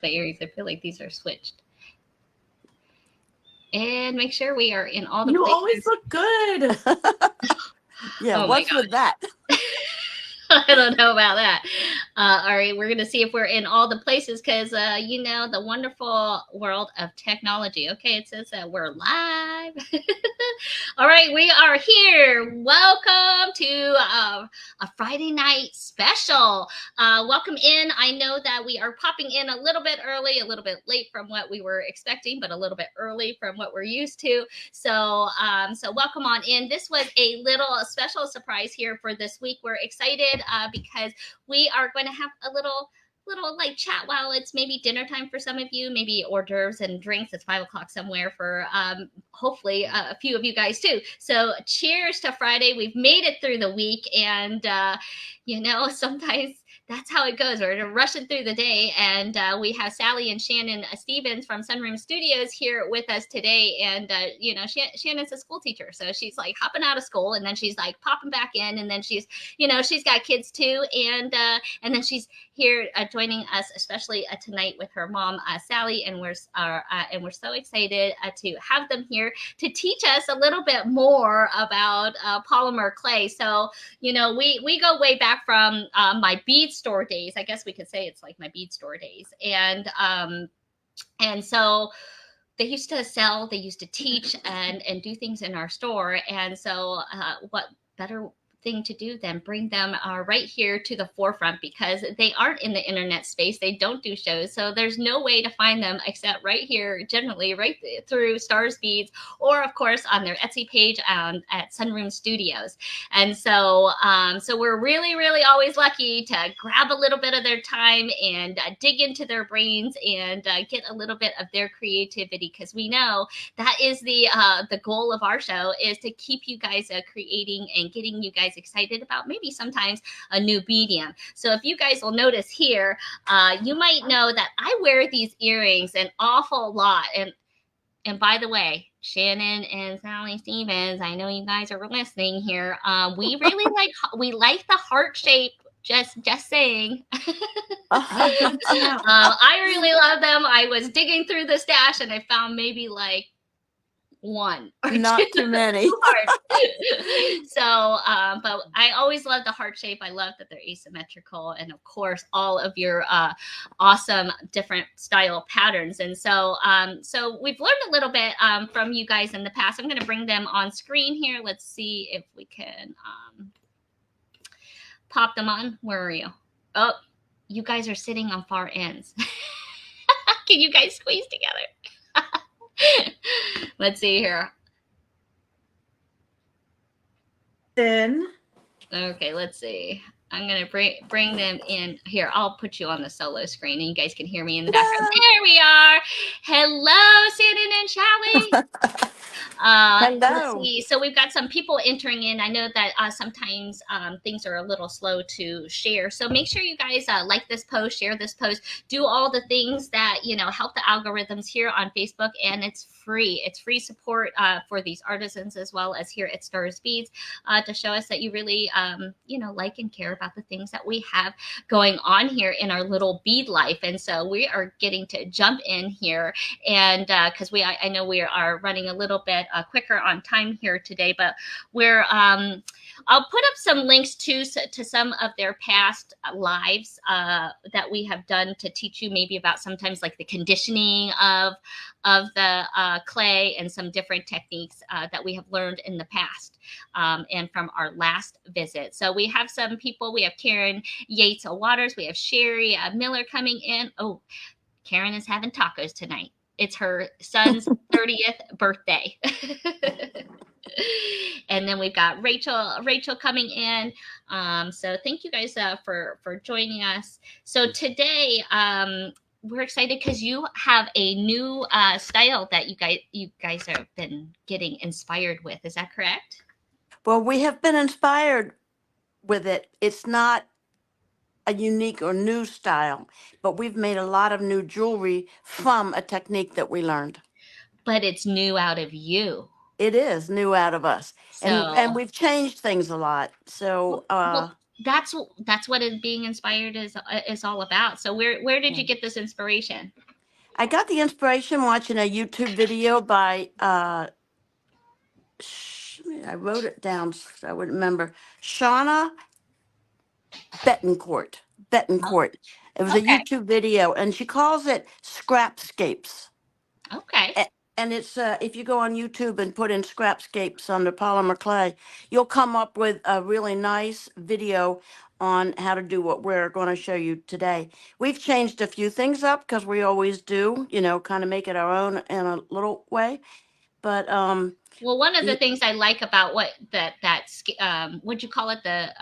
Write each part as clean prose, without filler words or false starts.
the earrings. I feel like these are switched. And make sure we are in all the You places. always look good. Yeah, Oh my what's God. with that? I don't know about that. All right, we're going to see if we're in all the places because, the wonderful world of technology. Okay, it says that we're live. All right, we are here. Welcome to a Friday night special. Welcome in. I know that we are popping in a little bit early, a little bit late from what we were expecting, but a little bit early from what we're used to. So welcome on in. This was a little special surprise here for this week. We're excited because we are going to have a little like chat while it's maybe dinner time for some of you, maybe hors d'oeuvres and drinks. It's 5 o'clock somewhere for hopefully a few of you guys too. So cheers to Friday. We've made it through the week, and sometimes that's how it goes. We're rushing through the day, and we have Sally and Shannon Stevens from Sunroom Studios here with us today. And Shannon's a school teacher, so she's like hopping out of school, and then she's like popping back in, and then she's got kids too, and then she's here joining us, especially tonight with her mom, Sally, and we're so excited to have them here to teach us a little bit more about polymer clay. So we go way back from my bead store days. I guess we could say it's like my bead store days, and so they used to sell, they used to teach and do things in our store. And so what better thing to do than bring them right here to the forefront, because they aren't in the internet space. They don't do shows. So there's no way to find them except right here, generally right through Stars Beads, or of course on their Etsy page at Sunroom Studios. And so we're really, really always lucky to grab a little bit of their time and dig into their brains and get a little bit of their creativity, because we know that is the goal of our show, is to keep you guys creating and getting you guys excited about maybe sometimes a new medium. So if you guys will notice here, you might know that I wear these earrings an awful lot. And by the way, Shannon and Sally Stevens, I know you guys are listening here. We really like the heart shape. Just saying. I really love them. I was digging through the stash and I found maybe like one or not too many. So but I always love the heart shape. I love that they're asymmetrical, and of course all of your awesome different style patterns. And so we've learned a little bit from you guys in the past. I'm going to bring them on screen here. Let's see if we can pop them on. Where are you? Oh, you guys are sitting on far ends. Can you guys squeeze together? Let's see here. Then Okay, let's see. I'm gonna bring them in here. I'll put you on the solo screen, and you guys can hear me in the background. There we are. Hello, Shannon and Sally. Hello. Let's see. So we've got some people entering in. I know that sometimes things are a little slow to share. So make sure you guys like this post, share this post, do all the things that help the algorithms here on Facebook, and it's free. It's free support for these artisans as well as here at Stars Beads to show us that you really like and care about the things that we have going on here in our little bead life. And so we are getting to jump in here, and because I know we are running a little bit quicker on time here today, but we're I'll put up some links to some of their past lives that we have done to teach you maybe about sometimes like the conditioning of the clay and some different techniques that we have learned in the past and from our last visit. So we have some people. We have Karen Yates Waters. We have Sherry Miller coming in. Oh, Karen is having tacos tonight. It's her son's 30th birthday. And then we've got Rachel coming in. So thank you guys for joining us. So today we're excited because you have a new style that you guys have been getting inspired with. Is that correct? Well, we have been inspired with it. It's not a unique or new style, but we've made a lot of new jewelry from a technique that we learned. But it's new out of you. It is new out of us. So, and we've changed things a lot. So well, that's what it being inspired is all about. So where did Yeah. you get this inspiration? I got the inspiration watching a YouTube video by I wrote it down so I would remember. Shauna Betancourt. Betancourt. It was a Okay. YouTube video, and she calls it Scrapscapes. Okay. And it's if you go on YouTube and put in Scrapscapes under polymer clay, you'll come up with a really nice video on how to do what we're going to show you today. We've changed a few things up because we always do, kind of make it our own in a little way. But Well, one of the y- things I like about what'd you call it, the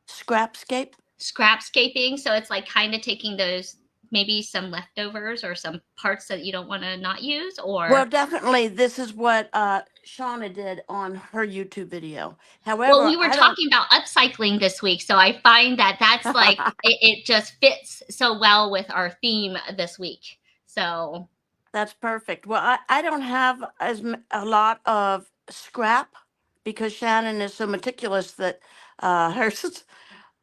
Scrapscape. scrapscaping. So it's like kind of taking those, maybe some leftovers or some parts that you don't want to not use, Well, or definitely, this is what Shauna did on her YouTube video. well, However, we were I don't. talking about upcycling this week, so I find that that's like it just fits so well with our theme this week. So That's perfect. Well, I don't have a lot of scrap because Shannon is so meticulous that hers,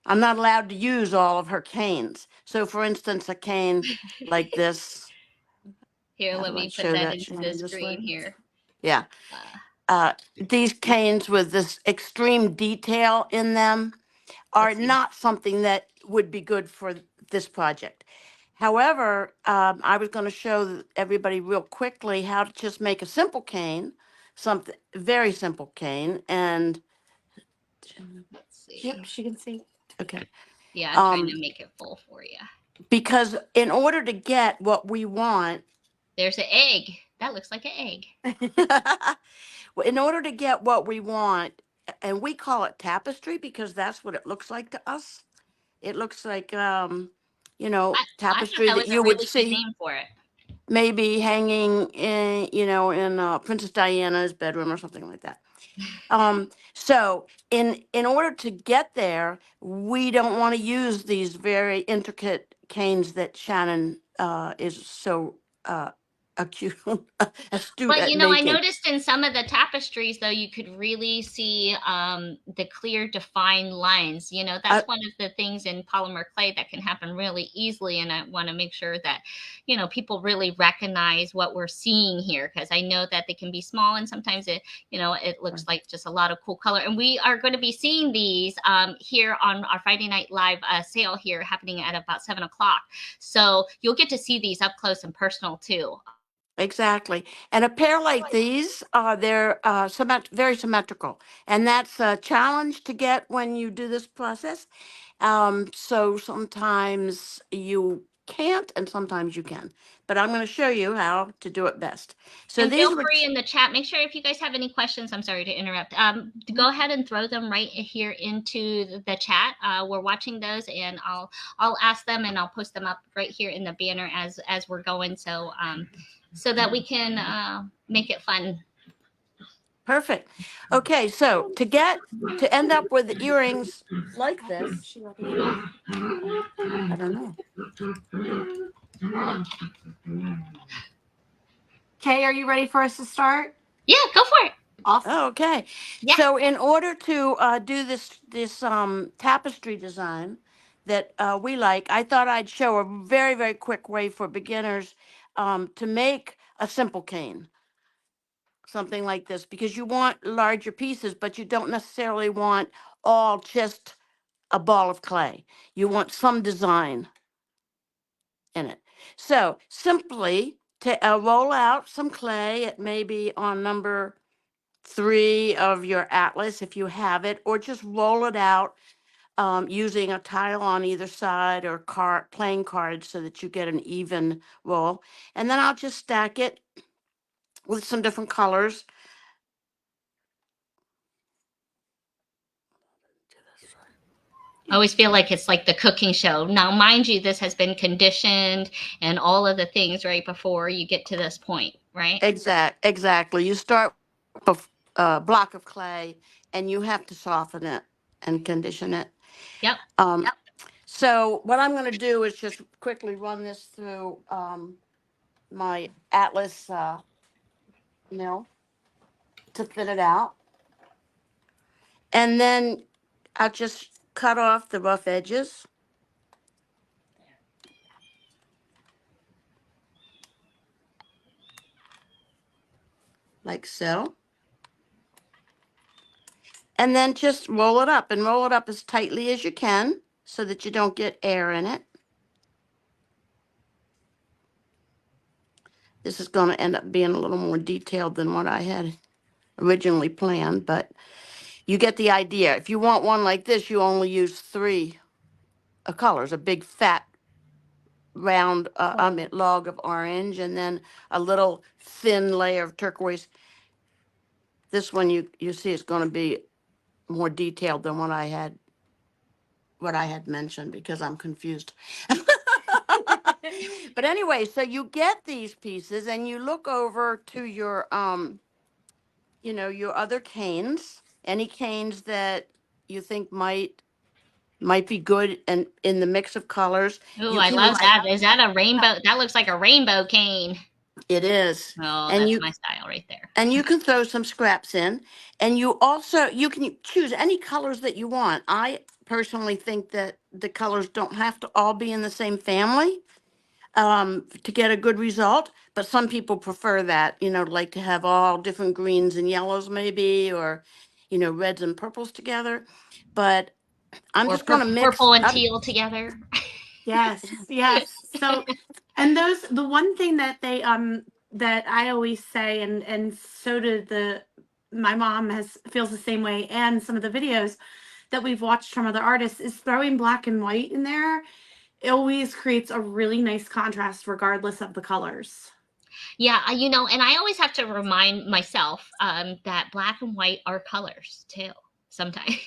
I'm not allowed to use all of her canes. So, for instance, a cane like this, here, how let do I me put show that that, into the Shannon, this screen way? here. Yeah. Uh, These canes with this extreme detail in them are let's see. not something that would be good for this project. However, I was going to show everybody real quickly how to just make a simple cane, something very simple cane, and Let's see. Yep, she can see. okay, Yeah, I'm trying um, to make it full for you. because in order to get what we want, There's an egg. That looks like an egg. well, in order to get what we want, and we call it tapestry because that's what it looks like to us. It looks like I thought tapestry that that was a you would really good see name for it. maybe hanging in Princess Diana's bedroom or something like that. So in order to get there, we don't want to use these very intricate canes that Shannon is so acute, astute But at I making. noticed in some of the tapestries, though, you could really see the clear, defined lines. Uh, That's one of the things in polymer clay that can happen really easily. And I want to make sure that, people really recognize what we're seeing here, because I know that they can be small and sometimes it looks like just a lot of cool color. And we are going to be seeing these here on our Friday Night Live sale here happening at about 7 o'clock. So you'll get to see these up close and personal too. Exactly. And a pair like these, they're very symmetrical. And that's a challenge to get when you do this process. So sometimes you can't and sometimes you can. But I'm going to show you how to do it best. So And these feel were, free in the chat. Make sure if you guys have any questions, I'm sorry to interrupt. To go ahead and throw them right here into the chat. We're watching those, and I'll ask them, and I'll post them up right here in the banner as we're going, so that we can make it fun. perfect. Okay, so to end up with earrings like this, I don't know. Okay, are you ready for us to start? Yeah, go for it. Awesome. Okay. Yeah. So in order to do this tapestry design that we like, I thought I'd show a very, very quick way for beginners to make a simple cane, something like this, because you want larger pieces, but you don't necessarily want all just a ball of clay. You want some design in it. So simply to roll out some clay, it may be on number 3 of your atlas if you have it, or just roll it out using a tile on either side or playing cards so that you get an even roll. And then I'll just stack it with some different colors. I always feel like it's like the cooking show. Now, mind you, this has been conditioned and all of the things right before you get to this point, right? Exactly. You start with a block of clay and you have to soften it and condition it. Yep. Um, so what I'm going to do is just quickly run this through my atlas mill to thin it out. And then I'll just cut off the rough edges. Like so. And then just roll it up and roll it up as tightly as you can so that you don't get air in it. This is going to end up being a little more detailed than what I had originally planned, but you get the idea. If you want one like this, you only use 3 colors, a big fat round log of orange and then a little thin layer of turquoise. This one you see is going to be more detailed than what I had mentioned because I'm confused. But anyway, so you get these pieces and you look over to your your other canes, any canes that you think might be good and in the mix of colors. Ooh, You I can love that. Is that a rainbow? That looks like a rainbow cane. It is. Oh, And that's you my style right there. and you can throw some scraps in, and you can choose any colors that you want. I personally think that the colors don't have to all be in the same family to get a good result, but some people prefer that, like to have all different greens and yellows maybe, or reds and purples together. But I'm Or just going to mix. purple and teal together. Yes, yes. So, and the one thing that that I always say, and so did my mom feels the same way, and some of the videos that we've watched from other artists is throwing black and white in there. It always creates a really nice contrast regardless of the colors. Yeah, and I always have to remind myself that black and white are colors too. Sometimes.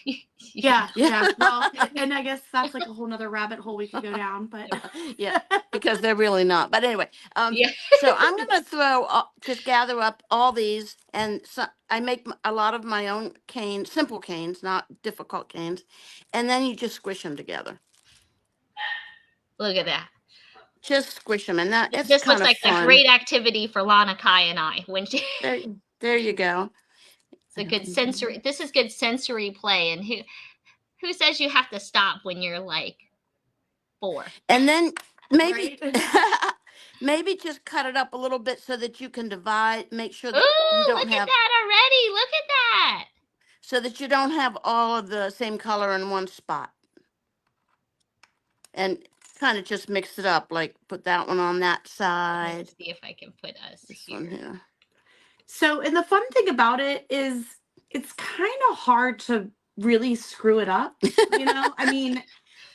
Yeah, Yeah. yeah. Well, and I guess that's like a whole nother rabbit hole we could go down, but Yeah, because they're really not. But anyway, Yeah. so I'm going to just gather up all these, and so I make a lot of my own canes, simple canes, not difficult canes, and then you just squish them together. Look at that. Just squish them, and it's This kind looks of like a fun. great activity for Lana Kai and I when she. There you go. It's a good sensory. This is good sensory play, and who says you have to stop when you're like 4? And then maybe right? maybe just cut it up a little bit so that you can divide. Make sure that you Ooh, don't look at have that already. Look at that. so that you don't have all of the same color in one spot. And kind of just mix it up, like put that one on that side. Let's see if I can put us This here. one here. So, and the fun thing about it is it's kind of hard to really screw it up. I mean,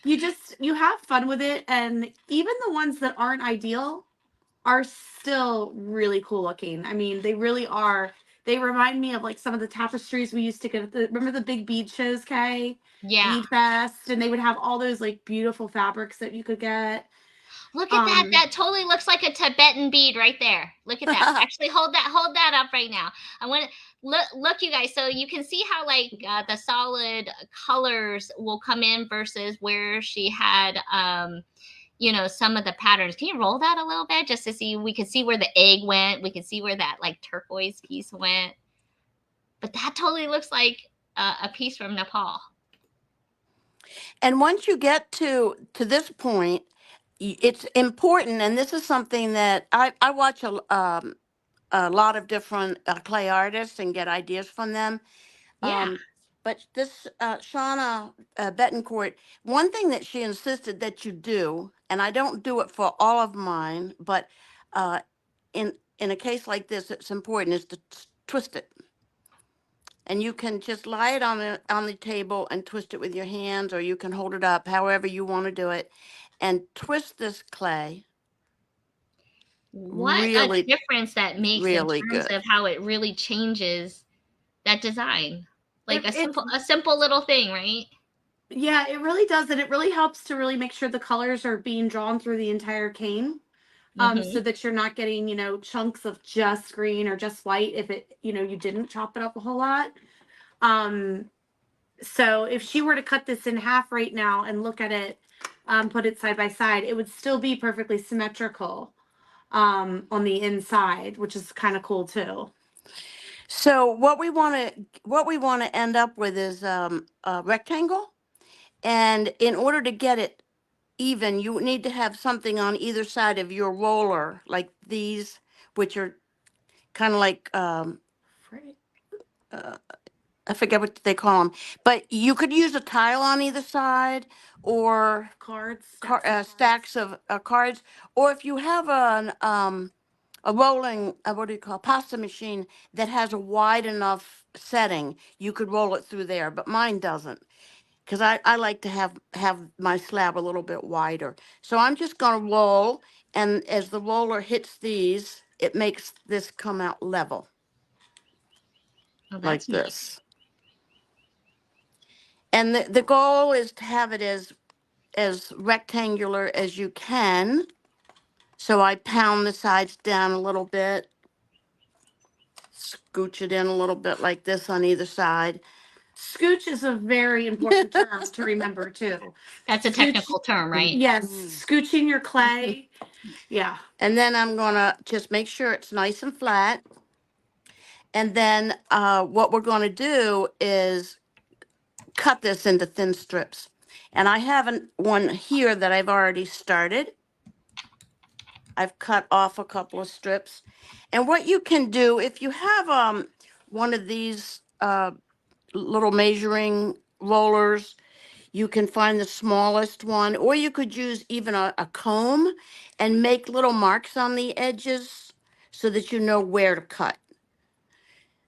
you have fun with it, and even the ones that aren't ideal are still really cool looking. I mean, they really are. They remind me of like some of the tapestries we used to get at remember the big bead shows, Kay? Yeah. Bead Fest, and they would have all those like beautiful fabrics that you could get. Look at that. That totally looks like a Tibetan bead right there. Look at that. Actually, hold that up right now. I want to look, you guys. So you can see how like the solid colors will come in versus where she had some of the patterns. Can you roll that a little bit just to see? We could see where the egg went. We could see where that like turquoise piece went. But that totally looks like a piece from Nepal. And once you get to this point, it's important, and this is something that I watch a lot of different clay artists and get ideas from them. Yeah. But this Shauna Betancourt, one thing that she insisted that you do, and I don't do it for all of mine, but uh, in a case like this, it's important, is to twist it. And you can just lie it on the table and twist it with your hands, or you can hold it up, however you want to do it, and twist this clay. What Really, a difference that makes in really terms good. of how it really changes that design. Like It, it's a simple little thing, right? Yeah, it really does, and it really helps to really make sure the colors are being drawn through the entire cane, so Mm-hmm. that you're not getting, chunks of just green or just white if you didn't chop it up a whole lot. So if she were to cut this in half right now and look at it, put it side by side, it would still be perfectly symmetrical, on the inside, which is kind of cool too. So what we want to end up with is a rectangle, And in order to get it even, you need to have something on either side of your roller, like these, which are kind of like, I forget what they call them, but you could use a tile on either side, or Cards, stacks of cards, or if you have a rolling, what do you call, pasta machine that has a wide enough setting, you could roll it through there, but mine doesn't. Because I like to have my slab a little bit wider. So I'm just gonna roll, and as the roller hits these, it makes this come out level, Oh, like that's neat. this. And the goal is to have it as rectangular as you can. So I pound the sides down a little bit, scooch it in a little bit like this on either side. Scooch is a very important term to remember too. That's a Scooch, technical term, right? yes, Mm. scooching your clay. Yeah. And then I'm gonna just make sure it's nice and flat. And then what we're gonna do is cut this into thin strips. And I have one here that I've already started. I've cut off a couple of strips. And what you can do, if you have one of these little measuring rollers, you can find the smallest one, or you could use even a comb and make little marks on the edges so that you know where to cut.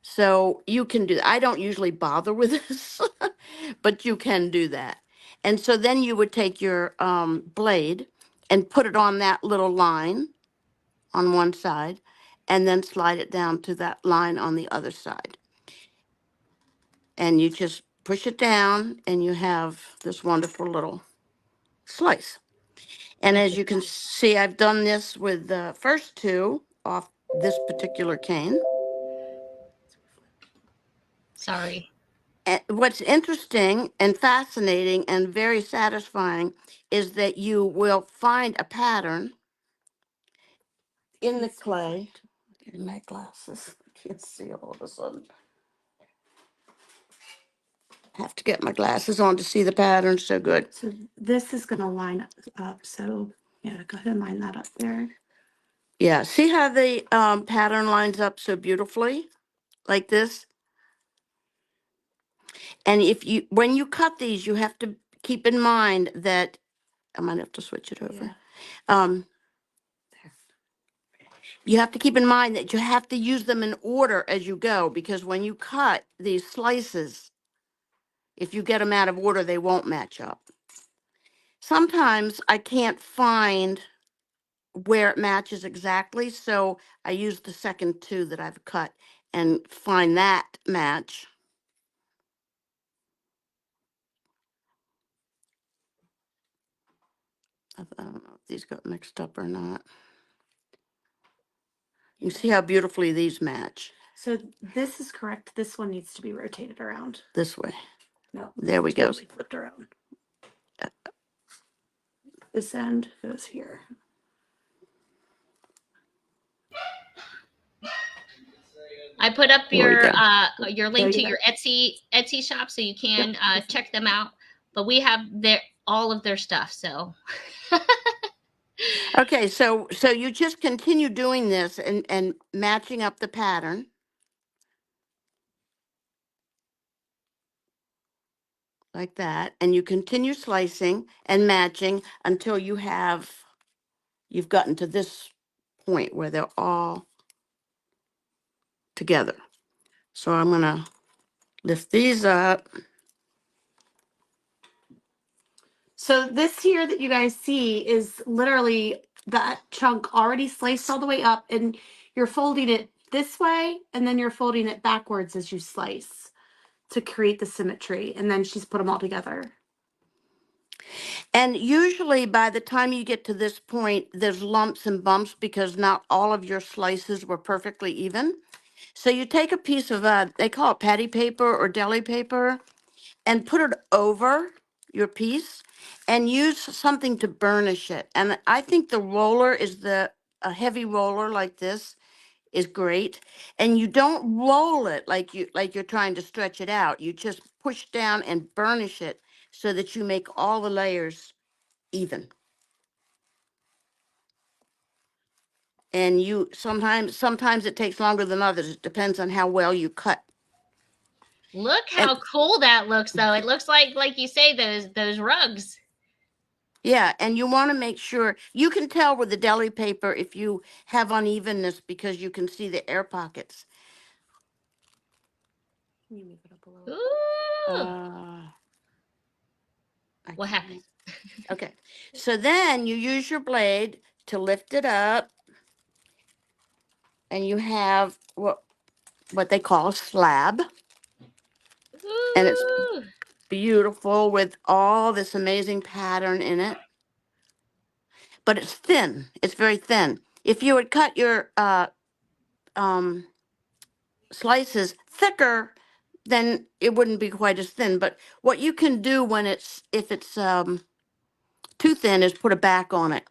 So you can do that. I don't usually bother with this, but you can do that. And so then you would take your blade and put it on that little line on one side, and then slide it down to that line on the other side. And you just push it down, and you have this wonderful little slice. And as you can see, I've done this with the first two off this particular cane. Sorry. And what's interesting and fascinating and very satisfying is that you will find a pattern in the clay. Getting my glasses. I can't see all of a sudden. Have to get my glasses on to see the pattern so good. So this is going to line up. So yeah, go ahead and line that up there. Yeah, see how the pattern lines up so beautifully like this? And when you cut these, you have to keep in mind that, I might have to switch it over. Yeah. Um, you have to keep in mind that you have to use them in order as you go, because when you cut these slices, if you get them out of order, they won't match up. Sometimes I can't find where it matches exactly, so I use the second two that I've cut and find that match. I don't know if these got mixed up or not. You see how beautifully these match So this is correct. This one needs to be rotated around. this way. No, There we go. totally flipped around. This end goes here. I put up There we your go. link There to you your Etsy shop so you can Yep. check them out. But we have all of their stuff. So Okay, so you just continue doing this and matching up the pattern. Like that, and you continue slicing and matching until you've gotten to this point where they're all together. So I'm gonna lift these up. So this here that you guys see is literally that chunk already sliced all the way up, and you're folding it this way, and then you're folding it backwards as you slice to create the symmetry. And then she's put them all together. And usually by the time you get to this point, there's lumps and bumps because not all of your slices were perfectly even. So you take a piece of, they call it patty paper or deli paper, and put it over your piece and use something to burnish it. And I think the roller is a heavy roller like this is great. And you don't roll it like you're trying to stretch it out. You just push down and burnish it so that you make all the layers even. And you sometimes it takes longer than others. It depends on how well you cut. Look And how cool that looks, though. It looks like you say, those rugs. yeah, and you want to make sure you can tell with the deli paper if you have unevenness because you can see the air pockets. Can you move it up a little? Ooh. I What can't. happened? Okay, so then you use your blade to lift it up, and you have what they call a slab, and it's Ooh. beautiful with all this amazing pattern in it. But it's thin. It's very thin. If you would cut your um, slices thicker, then it wouldn't be quite as thin. But what you can do when if it's too thin is put a back on it.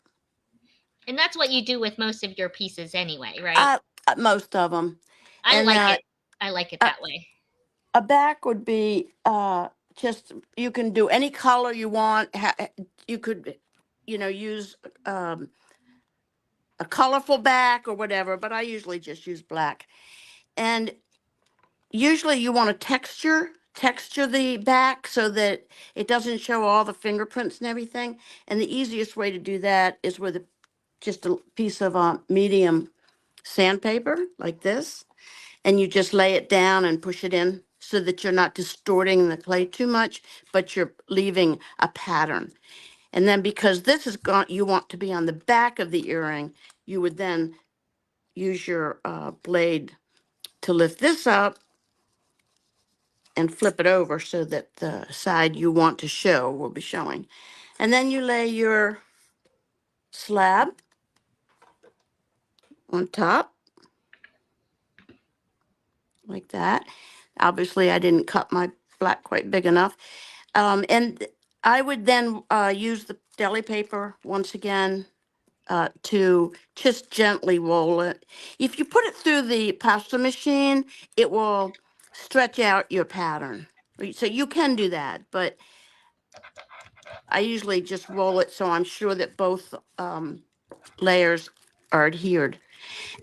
And that's what you do with most of your pieces anyway, right? Uh, Most of them. I And like it. I like it a, that way. a back would be just, you can do any color you want. You could, use um, a colorful back or whatever, but I usually just use black. And usually you want to texture the back so that it doesn't show all the fingerprints and everything. And the easiest way to do that is with just a piece of medium sandpaper like this, and you just lay it down and push it in so that you're not distorting the clay too much, but you're leaving a pattern. And then because this is gone, you want to be on the back of the earring, you would then use your blade to lift this up and flip it over so that the side you want to show will be showing. And then you lay your slab on top like that. Obviously, I didn't cut my black quite big enough. And I would then use the deli paper once again to just gently roll it. If you put it through the pasta machine, it will stretch out your pattern. So you can do that, but I usually just roll it so I'm sure that both layers are adhered.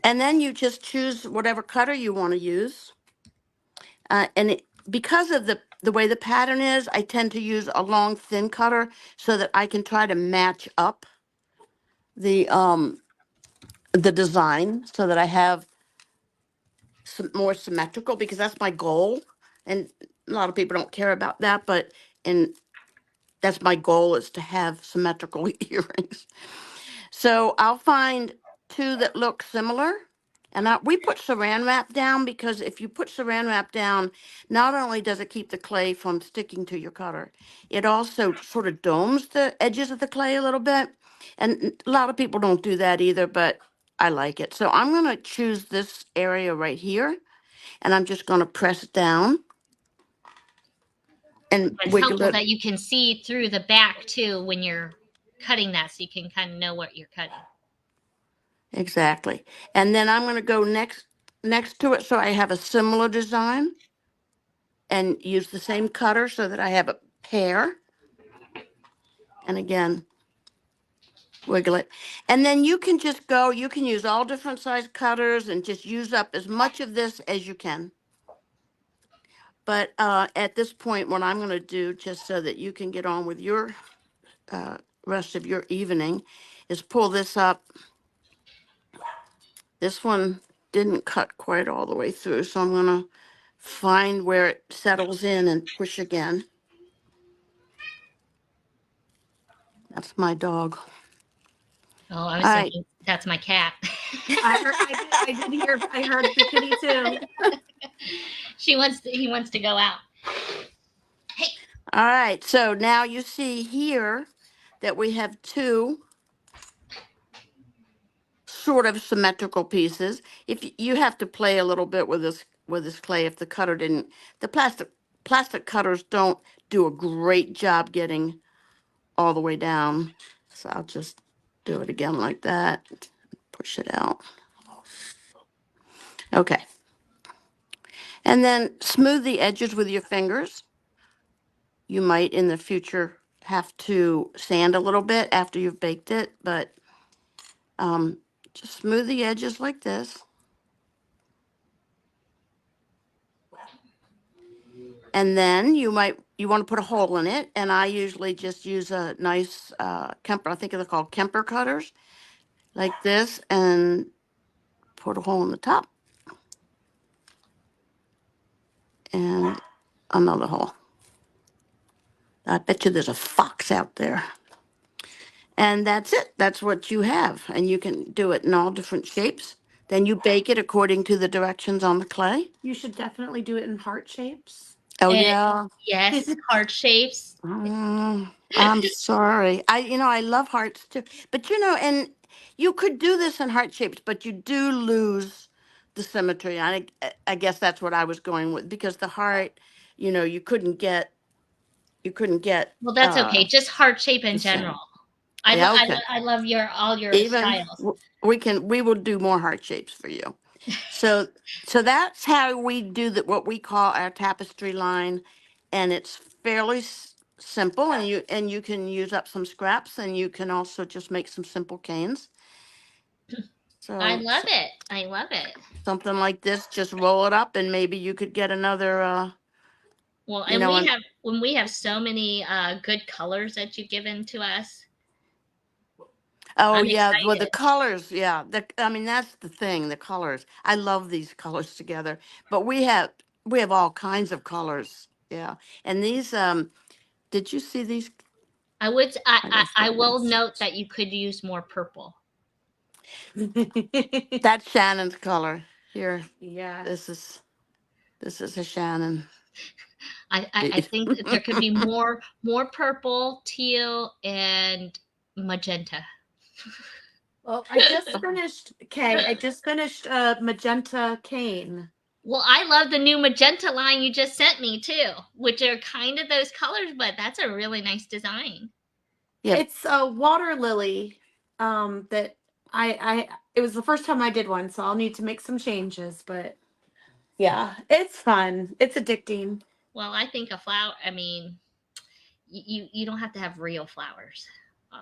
And then you just choose whatever cutter you want to use. Because of the way the pattern is, I tend to use a long, thin cutter so that I can try to match up the design so that I have some more symmetrical, because that's my goal. And a lot of people don't care about that, but and that's my goal, is to have symmetrical earrings. So I'll find two that look similar. And we put saran wrap down because if you put saran wrap down, not only does it keep the clay from sticking to your cutter, it also sort of domes the edges of the clay a little bit. And a lot of people don't do that either, but I like it. So I'm going to choose this area right here, and I'm just going to press down and It's wiggle helpful it. that you can see through the back too when you're cutting that, so you can kind of know what you're cutting. Exactly. And then I'm going to go next to it so I have a similar design, and use the same cutter so that I have a pair. And again, wiggle it. And then you can you can use all different size cutters and just use up as much of this as you can. But at this point, what I'm going to do, just so that you can get on with your uh, rest of your evening, is pull this up. This one didn't cut quite all the way through, so I'm going to find where it settles in and push again. That's my dog. Oh, I was All right. thinking that's my cat. I heard the kitty too. He wants to go out. Hey. All right. So now you see here that we have two sort of symmetrical pieces. If you have to play a little bit with this clay, if the cutter didn't, the plastic cutters don't do a great job getting all the way down. So I'll just do it again like that. Push it out. Okay. And then smooth the edges with your fingers. You might in the future have to sand a little bit after you've baked it, but just smooth the edges like this. And then you want to put a hole in it, and I usually just use a nice Kemper, I think they're called Kemper cutters, like this, and put a hole in the top and another hole. I bet you there's a fox out there. And that's it. That's what you have. And you can do it in all different shapes. Then you bake it according to the directions on the clay. You should definitely do it in heart shapes. Oh, And yeah. yes, heart shapes. I'm sorry. I love hearts too. But, and you could do this in heart shapes, but you do lose the symmetry. I guess that's what I was going with, because the heart, you couldn't get, Well, that's okay. Just heart shape in the general. same. Yeah, okay. I love all your Even styles. we will do more heart shapes for you. So that's how we do what we call our tapestry line, and it's fairly simple, and you can use up some scraps, and you can also just make some simple canes. I So, love it. I love it. something like this, just roll it up, and maybe you could get another Well, you and know an, when we have so many good colors that you've given to us, oh I'm yeah, well, the excited. colors, yeah, I mean, that's the thing, the colors. I love these colors together, but we have all kinds of colors. Yeah. And these did you see these? I gotta I show you. will note that you could use more purple. That's Shannon's color here. Yeah. This is a Shannon. I think that there could be more purple, teal, and magenta. Well, I just finished, Kay, I just finished a magenta cane. Well, I love the new magenta line you just sent me too, which are kind of those colors, but that's a really nice design. Yep. It's a water lily that I it was the first time I did one, so I'll need to make some changes, but yeah, it's fun. It's addicting. Well, I think a flower. I mean, you don't have to have real flowers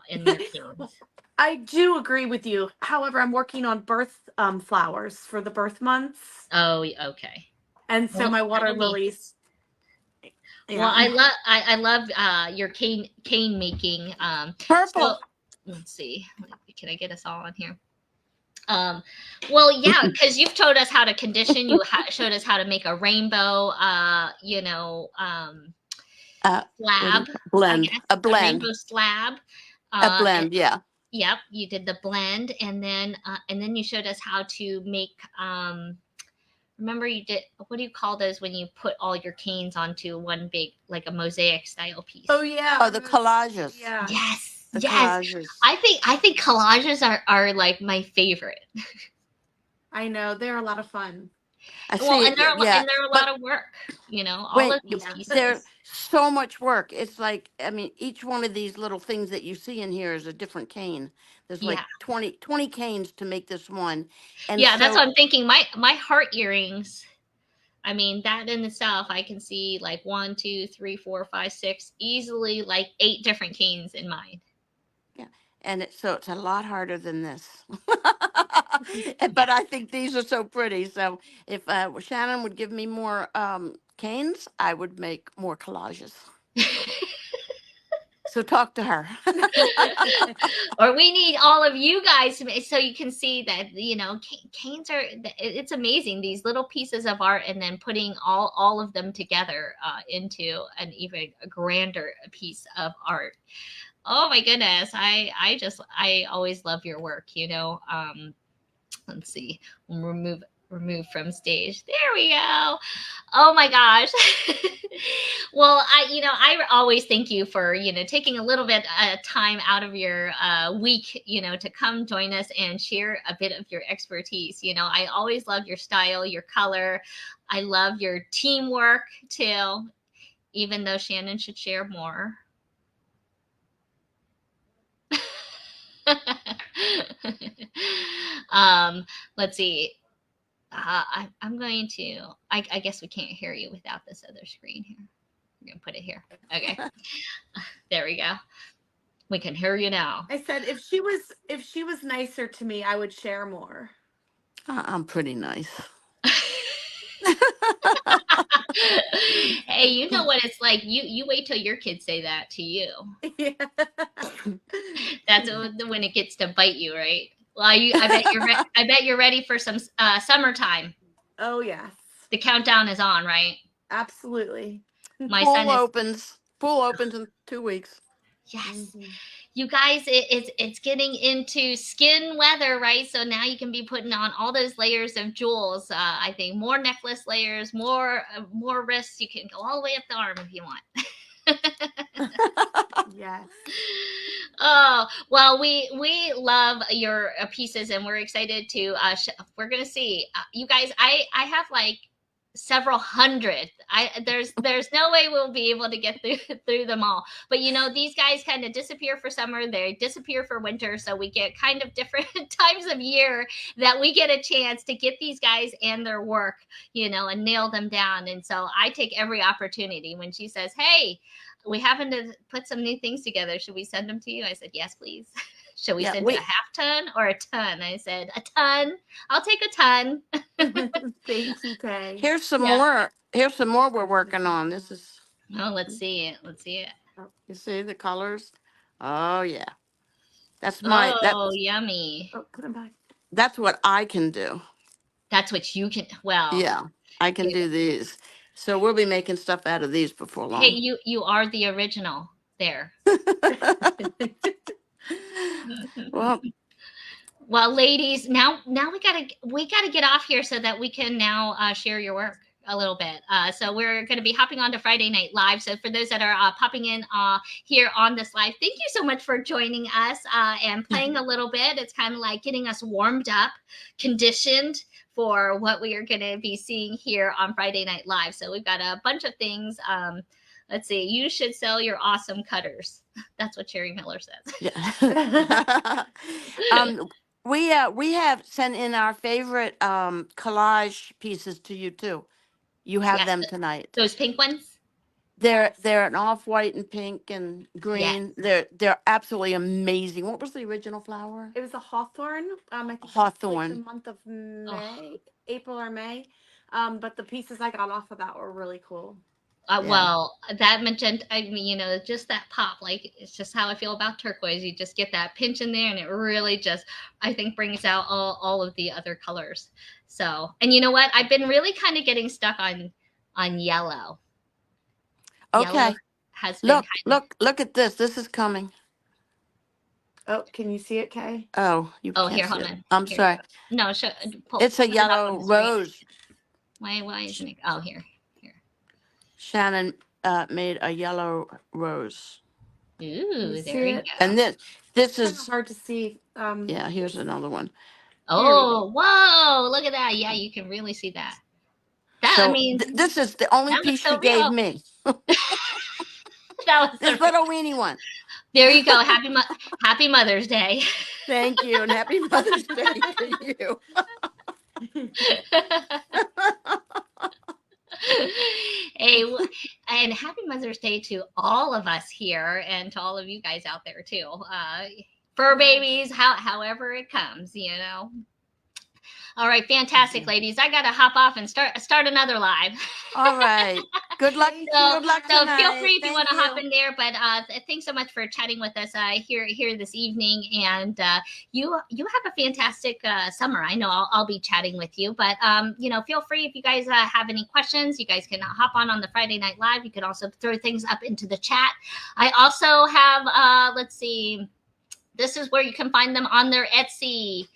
in your canes. I do agree with you. However, I'm working on birth flowers for the birth months. Oh, okay. And so Well, my water underneath. lilies. Well, Yeah. I love your cane making. So Purple. let's see. Can I get us all on here? Well, yeah, because you've told us how to condition. You showed us how to make a rainbow. What do you Slab. I blend? guess A a blend. rainbow slab. A Uh, blend, yeah. Yep, you did the blend, and then you showed us how to make. Remember, you did. What do you call those when you put all your canes onto one big, like a mosaic style piece? Oh yeah. Oh, the collages. Yeah. Yes, The yes. collages. I think collages are like my favorite. I know they're a lot of fun. I Well, see. Yeah, they're a lot but of work. All wait, of these Yeah. they're pieces. so much work. It's like, I mean, each one of these little things that you see in here is a different cane. There's Yeah, like 20 canes to make this one. And yeah. That's so, what I'm thinking. My heart earrings. I mean, that in itself, I can see like 1, 2, 3, 4, 5, 6, easily like 8 different canes in mine. yeah, and it's a lot harder than this. Yeah. But I think these are so pretty. So if Shannon would give me more canes, I would make more collages. So talk to her. Or we need all of you guys so you can see that canes are. It's amazing, these little pieces of art, and then putting all of them together into an even grander piece of art. Oh my goodness, I always love your work. Let's see. We'll remove from stage. There we go. Oh my gosh. Well, I always thank you for taking a little bit time out of your week to come join us and share a bit of your expertise. I always love your style, your color. I love your teamwork too, even though Shannon should share more. um, let's see. I'm going to. I guess we can't hear you without this other screen here. We're gonna put it here. Okay, there we go. We can hear you now. I said if she was nicer to me, I would share more. I'm pretty nice. Hey, you know what it's like. You wait till your kids say that to you. Yeah. That's when it gets to bite you, right? Well, I bet I bet you're ready for some summertime. Oh yes. The countdown is on, right? Absolutely. My son is. Pool opens in 2 weeks. Yes, Mhm. you guys, it's getting into skin weather, right? So now you can be putting on all those layers of jewels. I think more necklace layers, more wrists. You can go all the way up the arm if you want. Yes. Oh well, we love your pieces, and we're excited to. We're gonna see you guys. I have like several hundred. There's no way we'll be able to get through them all. But you know, these guys kind of disappear for summer, they disappear for winter, so we get kind of different times of year that we get a chance to get these guys and their work, you know, and nail them down. And so I take every opportunity when she says, "Hey, we happen to put some new things together. Should we send them to you?" I said, "Yes, please." Should we Yeah, send you a half ton or a ton? I said, "A ton. I'll take a ton." Thank you, Kay. here's some Yeah. more. Here's some more we're working on. This is, Oh, let's see it. Let's see it. you see the colors? Oh yeah. Oh, yummy. Oh, put them back. That's what I can do. That's what you can. Well, Yeah, I can do these. So we'll be making stuff out of these before hey, long. you are the original there. Well, Well, ladies, now we gotta get off here so that we can now share your work a little bit. So we're going to be hopping on to Friday Night Live. So for those that are popping in here on this live, thank you so much for joining us and playing a little bit. It's kind of like getting us warmed up, conditioned for what we are going to be seeing here on Friday Night Live. So we've got a bunch of things. Let's see. You should sell your awesome cutters. That's what Cherry Miller says. yeah. We have sent in our favorite collage pieces to you too. You have Yes, them tonight. those pink ones. They're an off white and pink and Yes. green. They're absolutely amazing. What was the original flower? It was a hawthorn. I think it's like Hawthorn. the month of Oh. May, April or May. But the pieces I got off of that were really cool. Yeah. Well, that magenta, I mean, you know, just that pop, like it's just how I feel about turquoise. You just get that pinch in there, and it really just, I think, brings out all of the other colors. So, and you know what? I've been really kind of getting stuck on yellow. Okay. Yellow has been Look at this. This is coming. Oh, can you see it, Kay? Oh, you Oh, can't here, see hold it. on. I'm Here sorry. No, It's a put it up yellow on the screen. rose. Why isn't it? Oh, here. Shannon made a yellow rose. Ooh, see there you it? go. And this It's kind of is hard to see. yeah, here's another one. Oh, whoa! Look at that. Yeah, you can really see that. That I So mean, this is the only that was piece so she gave real. me. That was This so. little weenie one. There you go. Happy Mother's Day. Thank you, and happy Mother's Day to you. Hey, and happy Mother's Day to all of us here and to all of you guys out there too. Fur babies, however it comes, you know. All right, fantastic, ladies. I gotta hop off and start another live. All right. Good luck. So, Good luck so tonight. feel free if you want to hop you. in there. But thanks so much for chatting with us here this evening. And you have a fantastic summer. I know I'll be chatting with you. But you know, feel free if you guys have any questions. You guys can hop on the Friday Night Live. You can also throw things up into the chat. I also have let's see. This is where you can find them on their Etsy.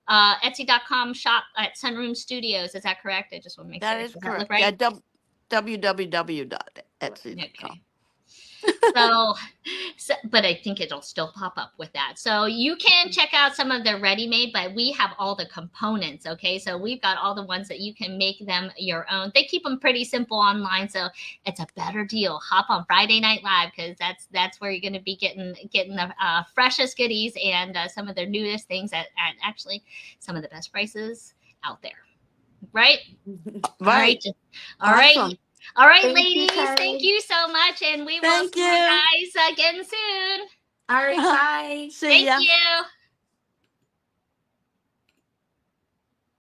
Etsy.com shop at Sunroom Studios. Is that correct? I just want to make sure. That is Does correct. look right? Yeah, www.etsy.com. Okay. So, but I think it'll still pop up with that. So you can check out some of the ready-made, but we have all the components. Okay, so we've got all the ones that you can make them your own. They keep them pretty simple online, so it's a better deal. Hop on Friday Night Live because that's where you're going to be getting the freshest goodies and some of their newest things at actually some of the best prices out there. Right? Right. All right. Awesome. All right, Thank you, ladies, thank Carrie. you so much, and we will Thank see you you. guys again soon. All right, bye. See Thank ya. you.